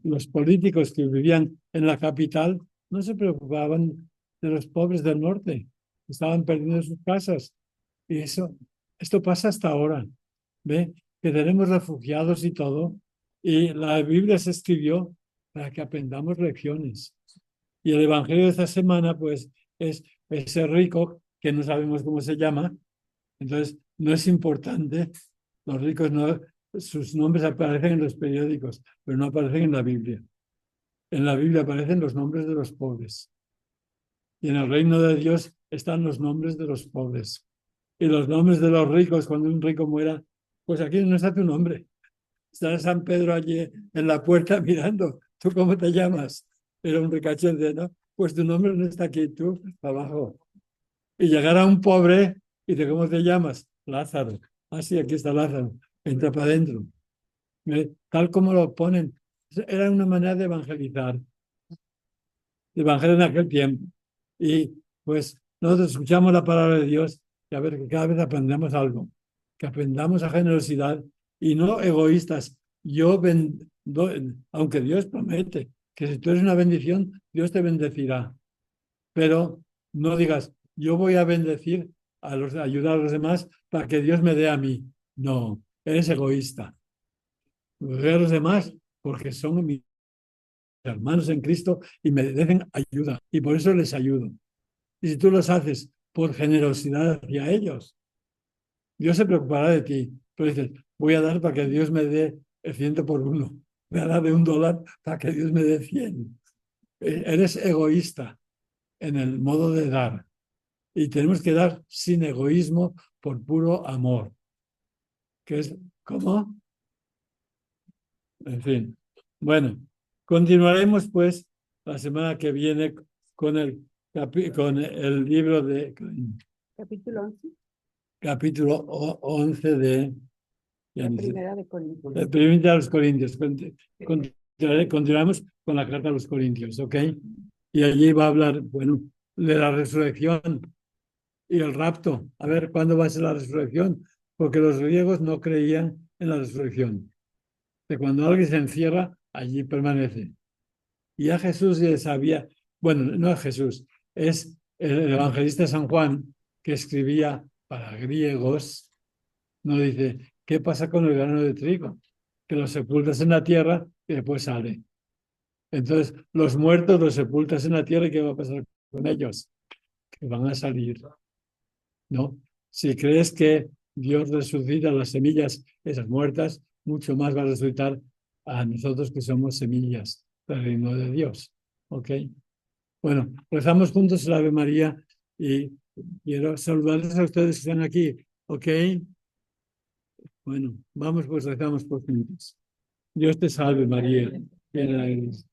los políticos que vivían en la capital, no se preocupaban de los pobres del norte, estaban perdiendo sus casas. Y esto pasa hasta ahora, ¿ve? Que tenemos refugiados y todo, y la Biblia se escribió para que aprendamos lecciones. Y el evangelio de esta semana, pues, es ese rico que no sabemos cómo se llama. Entonces, no es importante. Los ricos no, sus nombres aparecen en los periódicos, pero no aparecen en la Biblia. En la Biblia aparecen los nombres de los pobres. Y en el reino de Dios están los nombres de los pobres. Y los nombres de los ricos, cuando un rico muera, pues aquí no está tu nombre. Está San Pedro allí en la puerta mirando. ¿Tú cómo te llamas? Era un ricachete, ¿no? Pues tu nombre no está aquí, tú, para abajo. Y llegará un pobre y dice, ¿cómo te llamas? Lázaro. Ah, sí, aquí está Lázaro. Entra para adentro. Tal como lo ponen. Era una manera de evangelizar. De evangelizar en aquel tiempo. Y pues nosotros escuchamos la palabra de Dios y a ver que cada vez aprendamos algo. Que aprendamos a generosidad y no egoístas. Aunque Dios promete que si tú eres una bendición, Dios te bendecirá. Pero no digas, yo voy a bendecir ayudar a los demás para que Dios me dé a mí. No, eres egoísta. Doy a los demás porque son mis hermanos en Cristo y merecen ayuda. Y por eso les ayudo. Y si tú los haces por generosidad hacia ellos, Dios se preocupará de ti. Pero dices, voy a dar para que Dios me dé el 100 por uno. Voy a dar de $1 para que Dios me dé 100. Eres egoísta en el modo de dar. Y tenemos que dar sin egoísmo por puro amor. Que es como, en fin. Bueno, continuaremos pues la semana que viene con con el libro de Capítulo 11. capítulo 11 de La primera de Corintios. la primera de los Corintios. Continuaremos con la carta a los Corintios, ¿ok? Y allí va a hablar, bueno, de la resurrección y el rapto. A ver cuándo va a ser la resurrección, porque los griegos no creían en la resurrección. De cuando alguien se encierra, allí permanece. Y a Jesús le sabía, bueno, no a Jesús, es el evangelista San Juan que escribía para griegos, no dice, ¿qué pasa con el grano de trigo? Que lo sepultas en la tierra y después sale. Entonces, los muertos los sepultas en la tierra y ¿qué va a pasar con ellos? Que van a salir, ¿no? Si crees que Dios resucita las semillas, esas muertas, mucho más va a resucitar a nosotros que somos semillas del reino de Dios. ¿Ok? Bueno, rezamos juntos el Ave María y quiero saludarles a ustedes que están aquí. ¿Ok? Bueno, vamos pues rezamos por juntos. Dios te salve María, llena eres.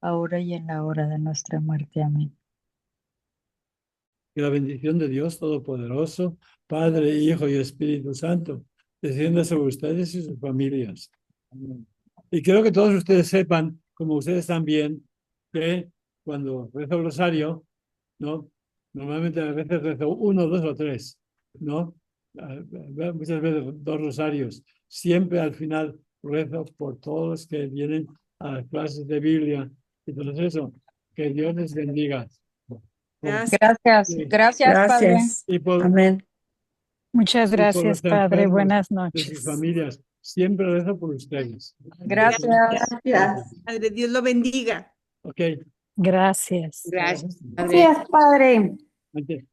Ahora y en la hora de nuestra muerte. Amén. Que la bendición de Dios Todopoderoso, Padre, Hijo y Espíritu Santo, descienda sobre ustedes y sus familias. Y quiero que todos ustedes sepan, como ustedes también, que cuando rezo el rosario, ¿no? Normalmente a veces rezo 1, 2 o 3, ¿no? Muchas veces 2 rosarios. Siempre al final rezo por todos los que vienen a las clases de Biblia y todo eso. Que Dios les bendiga. Gracias, Sí. gracias, Padre. Gracias. Y por, Amén. Muchas y por gracias, los Padre. enfermos Buenas de sus noches. familias. Siempre rezo por ustedes. Gracias. Padre, Dios lo bendiga. Ok. Gracias. Gracias. Gracias, padre. Antes.